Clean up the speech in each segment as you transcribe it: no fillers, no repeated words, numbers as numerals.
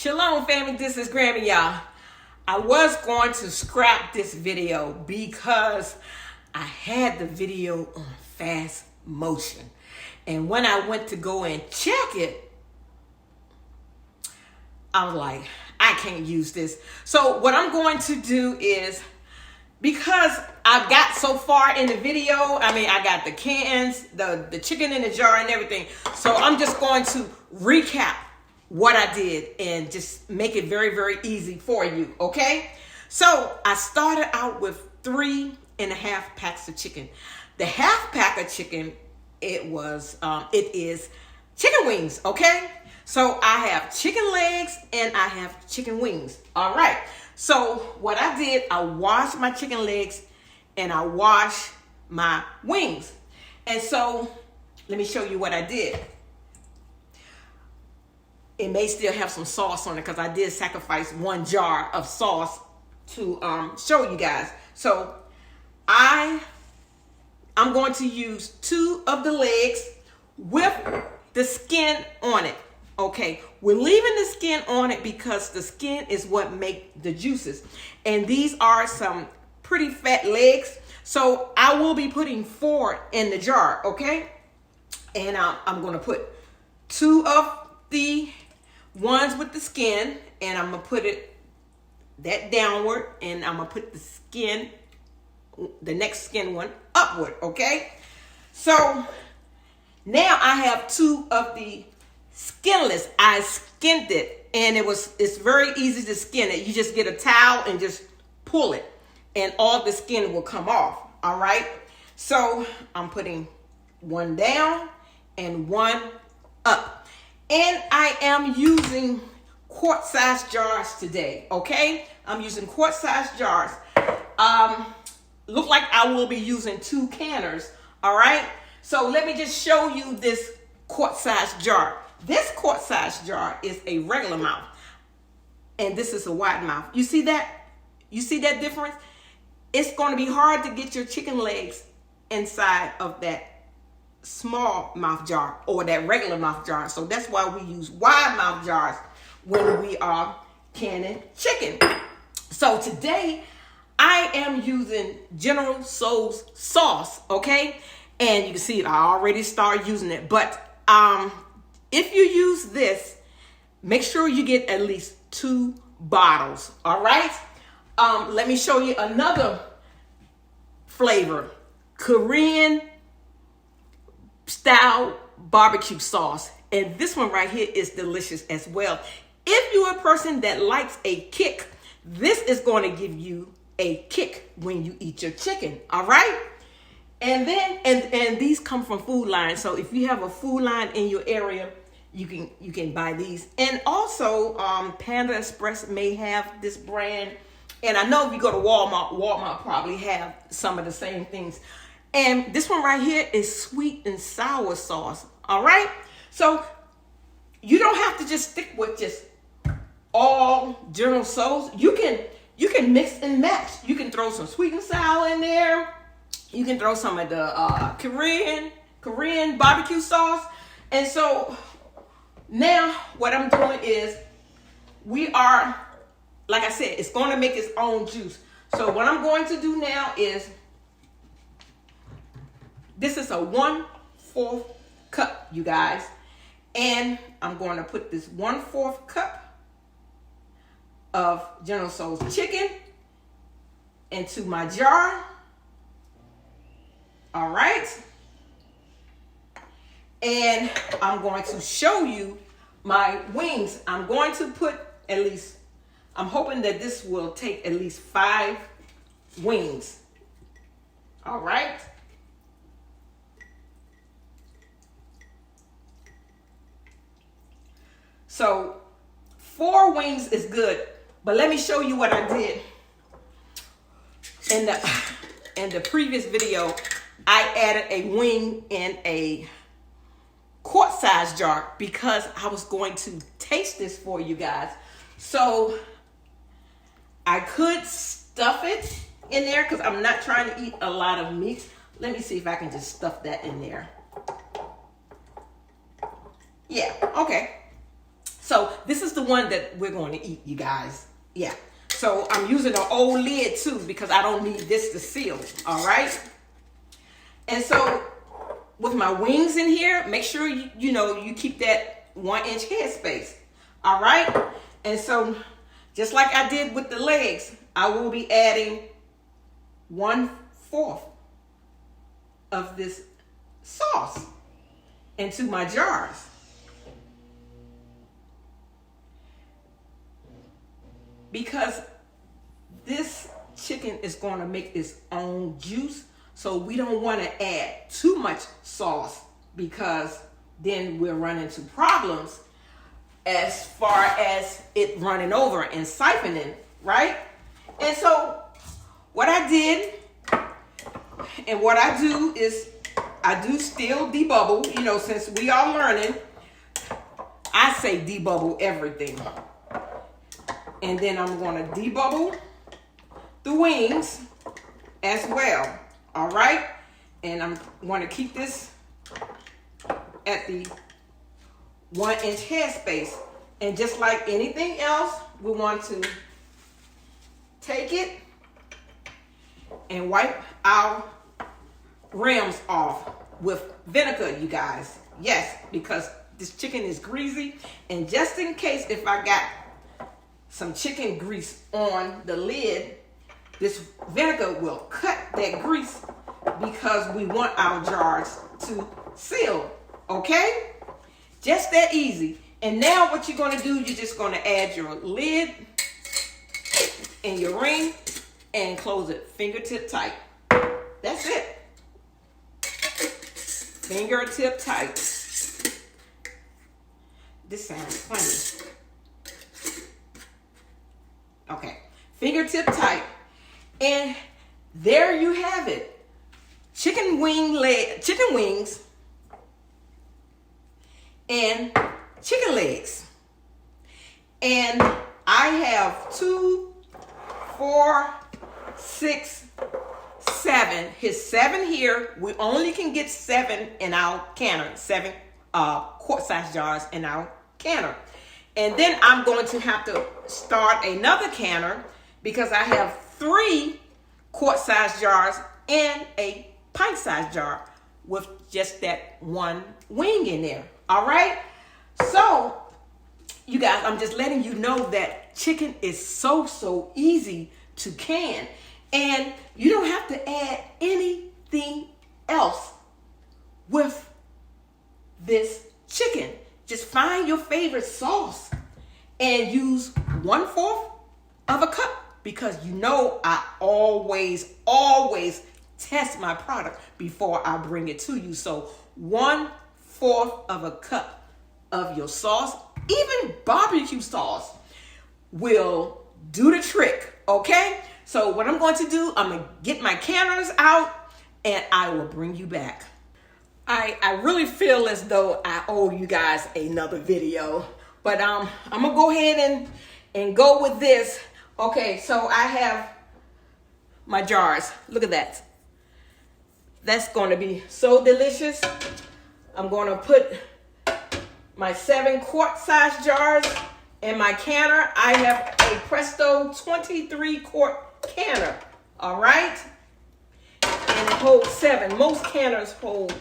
Shalom family, this is Grammy Yah. I was going to scrap this video because I had the video on fast motion. And when I went to go and check it, I was like, I can't use this. So what I'm going to do is, because I got so far in the video, I got the cans, the chicken in the jar and everything. So I'm just going to recap what I did and just make it very, very easy for you, okay? So I started out with 3.5 packs of chicken. The half pack of chicken, it is chicken wings, okay? So I have chicken legs and I have chicken wings, all right? So what I did, I washed my chicken legs and I washed my wings. And so let me show you what I did. It may still have some sauce on it because I did sacrifice 1 jar of sauce to show you guys. So I'm going to use 2 of the legs with the skin on it. Okay, we're leaving the skin on it because the skin is what make the juices. And these are some pretty fat legs. So I will be putting 4 in the jar, okay? And I'm going to put 2 of the ones with the skin, and I'm going to put that downward, and I'm going to put the next skin one upward, okay? So now I have 2 of the skinless. I skinned it, and it's very easy to skin it. You just get a towel and just pull it, and all the skin will come off, all right? So I'm putting 1 down and 1 up. And I am using quart-sized jars today, okay? I'm using quart-sized jars. Look like I will be using 2 canners, all right? So let me just show you this quart-sized jar. This quart-sized jar is a regular mouth, and this is a wide mouth. You see that? You see that difference? It's going to be hard to get your chicken legs inside of that small mouth jar or that regular mouth jar. So that's why we use wide mouth jars when we are canning chicken. So today I am using General Tso's sauce, okay? And you can see it, I already started using it. But if you use this, make sure you get at least 2 bottles, all right? Let me show you another flavor. Korean style barbecue sauce. And this one right here is delicious as well. If you're a person that likes a kick, this is going to give you a kick when you eat your chicken, all right? And then, and these come from Food Line. So if you have a Food Line in your area, you can buy these. And also, Panda Express may have this brand. And I know if you go to Walmart probably have some of the same things. And this one right here is sweet and sour sauce, all right? So you don't have to just stick with just all General Tso's. You can mix and match. You can throw some sweet and sour in there. You can throw some of the Korean barbecue sauce. And so now what I'm doing is like I said, it's going to make its own juice. So what I'm going to do now is, this is a 1/4 cup, you guys. And I'm going to put this 1/4 cup of General Tso's chicken into my jar. All right. And I'm going to show you my wings. I'm going to put I'm hoping that this will take at least 5 wings. All right. So 4 wings is good, but let me show you what I did. In the previous video, I added a wing in a quart-sized jar because I was going to taste this for you guys. So I could stuff it in there because I'm not trying to eat a lot of meat. Let me see if I can just stuff that in there. Yeah, okay. So this is the one that we're going to eat, you guys. Yeah. So I'm using an old lid too because I don't need this to seal. All right. And so with my wings in here, make sure you keep that 1-inch headspace. All right. And so just like I did with the legs, I will be adding 1/4 of this sauce into my jars. Because this chicken is going to make its own juice. So we don't want to add too much sauce because then we'll run into problems as far as it running over and siphoning, right? And so what I did and what I do is I do still debubble, since we are learning, I say debubble everything. And then I'm going to debubble the wings as well. All right. And I'm going to keep this at the 1-inch headspace. And just like anything else, we want to take it and wipe our rims off with vinegar, you guys. Yes, because this chicken is greasy. And just in case if I got some chicken grease on the lid, this vinegar will cut that grease because we want our jars to seal. Okay? Just that easy. And now what you're going to do, you're just going to add your lid and your ring and close it fingertip tight. That's it. Fingertip tight. This sounds funny. Okay, fingertip tight. And there you have it. Chicken wings and chicken legs. And I have 2, 4, 6, 7. Here's 7 here. We only can get 7 in our canner. 7 quart-size jars in our canner. And then I'm going to have to start another canner because I have 3 quart-size jars and a pint-size jar with just that 1 wing in there. All right? So, you guys, I'm just letting you know that chicken is so easy to can. And you don't have to add anything else with this chicken. Just find your favorite sauce and use 1/4 of a cup because I always test my product before I bring it to you. So 1/4 of a cup of your sauce, even barbecue sauce, will do the trick, okay? So what I'm going to do, I'm going to get my canners out and I will bring you back. I really feel as though I owe you guys another video, but I'm going to go ahead and go with this. Okay, so I have my jars. Look at that. That's going to be so delicious. I'm going to put my 7 quart-size jars in my canner. I have a Presto 23 quart canner. All right? And it holds 7. Most canners hold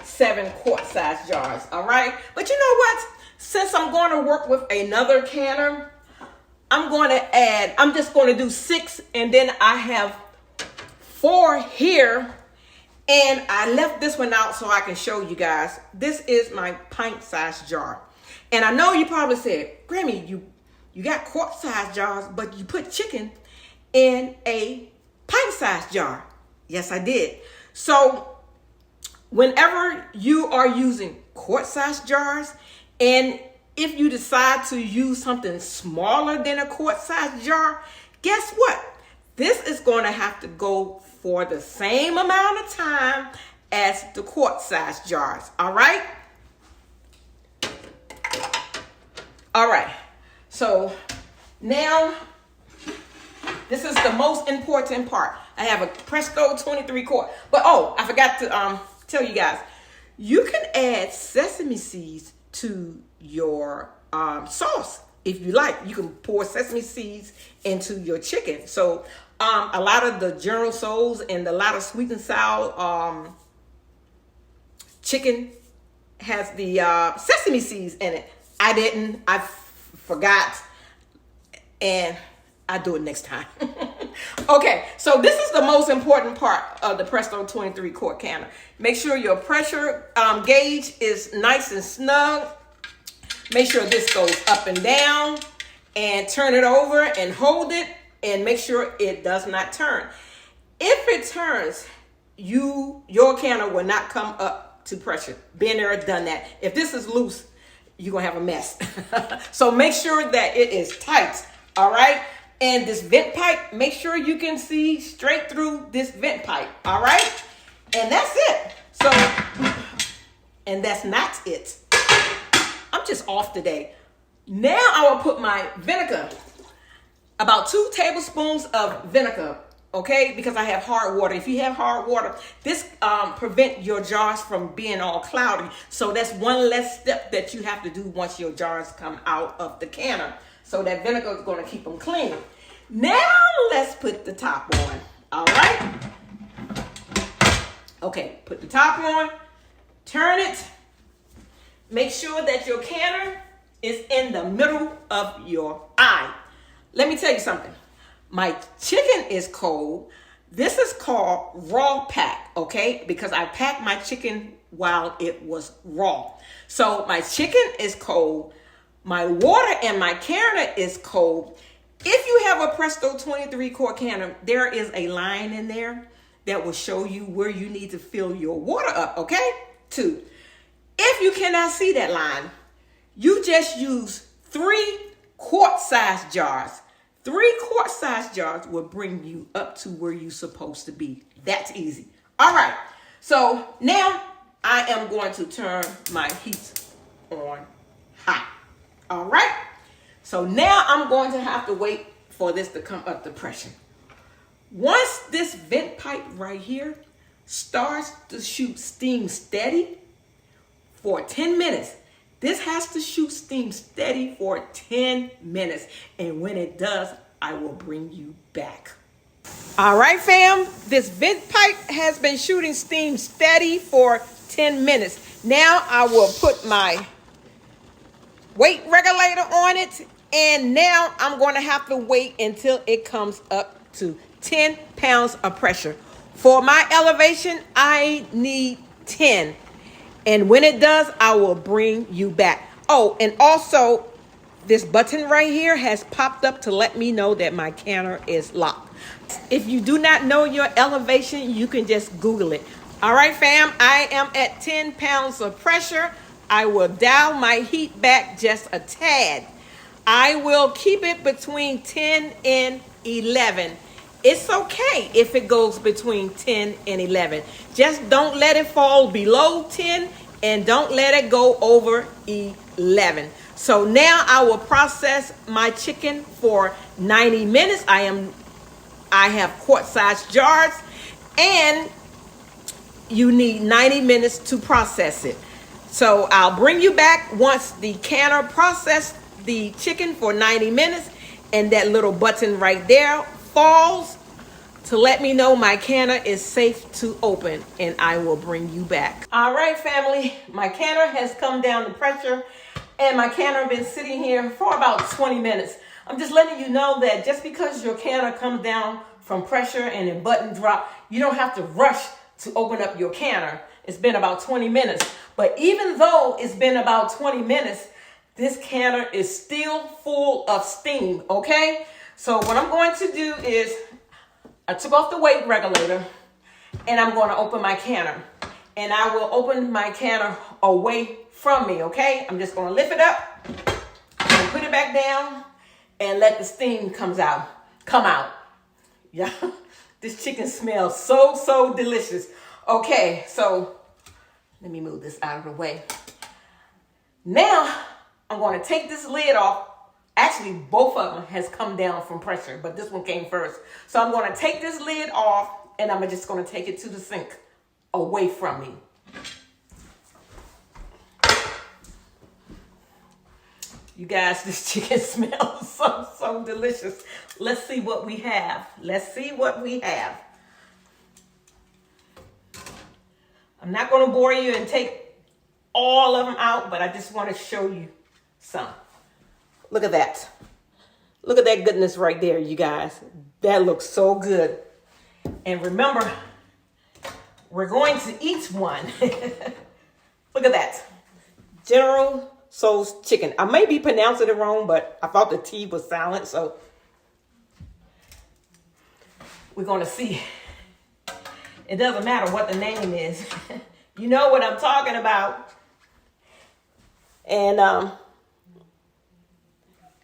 7 quart-size jars. All right? But you know what? Since I'm going to work with another canner, I'm just going to do 6, and then I have 4 here. And I left this one out so I can show you guys. This is my pint-sized jar. And I know you probably said, Grammy, you got quart-sized jars, but you put chicken in a pint-sized jar. Yes, I did. So whenever you are using quart-sized jars, and if you decide to use something smaller than a quart-sized jar, guess what? This is going to have to go for the same amount of time as the quart-sized jars. All right? All right. So now this is the most important part. I have a Presto 23 quart. But I forgot to tell you guys, you can add sesame seeds to your sauce. If you like, you can pour sesame seeds into your chicken. So a lot of the General Tso's and a lot of sweet and sour chicken has the sesame seeds in it. I didn't. I forgot. And I'll do it next time. Okay, so this is the most important part of the Presto 23 quart canner. Make sure your pressure gauge is nice and snug. Make sure this goes up and down, and turn it over and hold it, and make sure it does not turn. If it turns, your canner will not come up to pressure. Been there, done that. If this is loose, you're gonna have a mess. So make sure that it is tight. All right. And this vent pipe, make sure you can see straight through this vent pipe. All right. And that's it. So, and that's not it. I'm just off today. Now I will put my vinegar, about 2 tablespoons of vinegar, okay? Because I have hard water. If you have hard water, this prevent your jars from being all cloudy. So that's one less step that you have to do once your jars come out of the canner. So that vinegar is going to keep them clean. Now let's put the top on, all right? Okay, put the top on, turn it. Make sure that your canner is in the middle of your eye. Let me tell you something. My chicken is cold. This is called raw pack, okay? Because I packed my chicken while it was raw. So my chicken is cold. My water and my canner is cold. If you have a Presto 23 quart canner, there is a line in there that will show you where you need to fill your water up, okay? 2. If you cannot see that line, you just use 3 quart-sized jars. 3 quart-sized jars will bring you up to where you're supposed to be. That's easy. All right. So now I am going to turn my heat on high. All right. So now I'm going to have to wait for this to come up to pressure. Once this vent pipe right here starts to shoot steam steady for 10 minutes, this has to shoot steam steady for 10 minutes. And when it does, I will bring you back. All right, fam. This vent pipe has been shooting steam steady for 10 minutes. Now I will put my weight regulator on it. And now I'm going to have to wait until it comes up to 10 pounds of pressure. For my elevation, I need 10. And when it does, I will bring you back. Oh, and also this button right here has popped up to let me know that my canner is locked. If you do not know your elevation, you can just Google it. All right, fam, I am at 10 pounds of pressure. I will dial my heat back just a tad. I will keep it between 10 and 11. It's okay if it goes between 10 and 11. Just don't let it fall below 10 and don't let it go over 11. So now I will process my chicken for 90 minutes. I have quart-sized jars, and you need 90 minutes to process it. So I'll bring you back once the canner processed the chicken for 90 minutes and that little button right there falls to let me know my canner is safe to open, and I will bring you back. All right, family, my canner has come down to pressure, and my canner has been sitting here for about 20 minutes. I'm just letting you know that just because your canner comes down from pressure and a button drop, you don't have to rush to open up your canner. It's been about 20 minutes. But even though it's been about 20 minutes, this canner is still full of steam, okay? So what I'm going to do is I took off the weight regulator and I'm going to open my canner. And I will open my canner away from me, okay? I'm just going to lift it up and put it back down and let the steam come out. Yeah, this chicken smells so delicious. Okay, so let me move this out of the way. Now, I'm going to take this lid off. Actually, both of them has come down from pressure, but this one came first. So I'm going to take this lid off, and I'm just going to take it to the sink away from me. You guys, this chicken smells so delicious. Let's see what we have. Let's see what we have. I'm not going to bore you and take all of them out, but I just want to show you some. Look at that. Look at that goodness right there, you guys. That looks so good. And remember, we're going to each one. Look at that. General Tso's chicken. I may be pronouncing it wrong, but I thought the T was silent, so we're going to see. It doesn't matter what the name is. You know what I'm talking about. And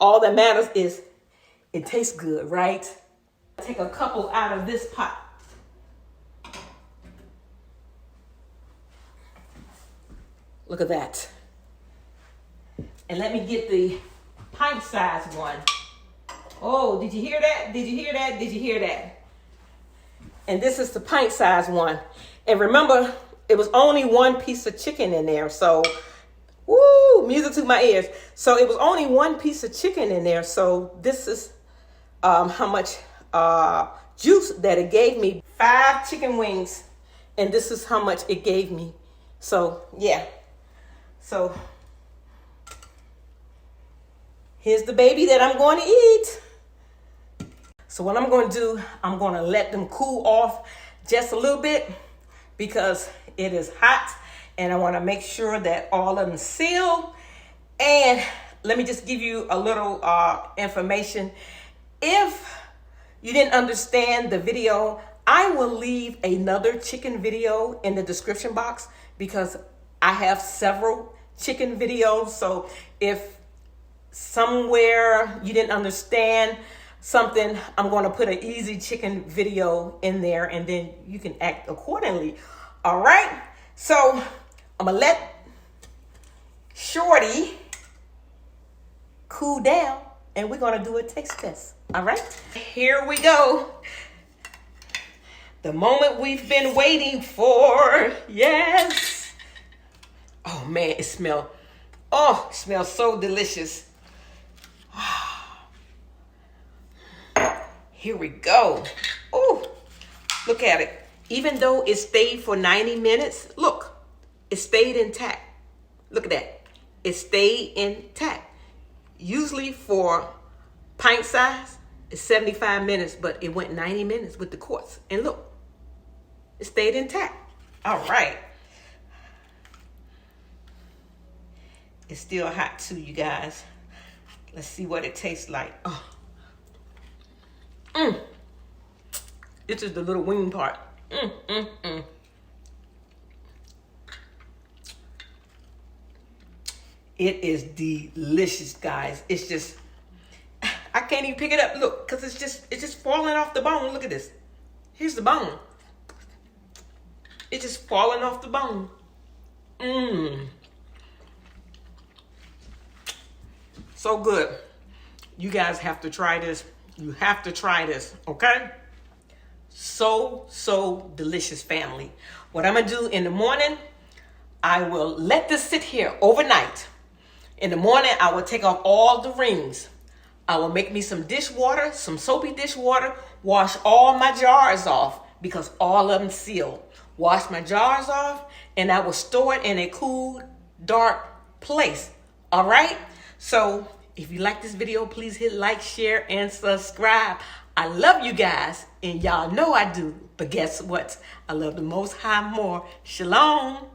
all that matters is it tastes good, right? Take a couple out of this pot. Look at that. And let me get the pint-sized one. Oh, did you hear that? Did you hear that? Did you hear that? And this is the pint-sized one. And remember, it was only one piece of chicken in there. So, woo, music to my ears. So it was only one piece of chicken in there. So this is how much juice that it gave me. 5 chicken wings. And this is how much it gave me. So, yeah. So, here's the baby that I'm going to eat. So what I'm going to do, I'm going to let them cool off just a little bit because it is hot and I want to make sure that all of them seal. And let me just give you a little information. If you didn't understand the video, I will leave another chicken video in the description box because I have several chicken videos. So if somewhere you didn't understand something, I'm going to put an easy chicken video in there and then you can act accordingly. All right. So I'm going to let Shorty cool down and we're going to do a taste test. All right. Here we go. The moment we've been waiting for. Yes. Oh man, it smells so delicious. Here we go. Oh, look at it. Even though it stayed for 90 minutes, look, it stayed intact. Look at that. It stayed intact. Usually for pint size, it's 75 minutes, but it went 90 minutes with the quarts. And look, it stayed intact. All right. It's still hot too, you guys. Let's see what it tastes like. Oh. This is the little wing part. It is delicious, guys. It's just, I can't even pick it up. Look, because it's just falling off the bone. Look at this. Here's the bone. It's just falling off the bone. So good. You guys have to try this. You have to try this, okay? So delicious, family. What I'm going to do in the morning, I will let this sit here overnight. In the morning, I will take off all the rings. I will make me some dishwater, some soapy dishwater, wash all my jars off because all of them sealed. Wash my jars off, and I will store it in a cool, dark place. All right? So if you like this video, please hit like, share, and subscribe. I love you guys, and y'all know I do. But guess what? I love the Most High more. Shalom.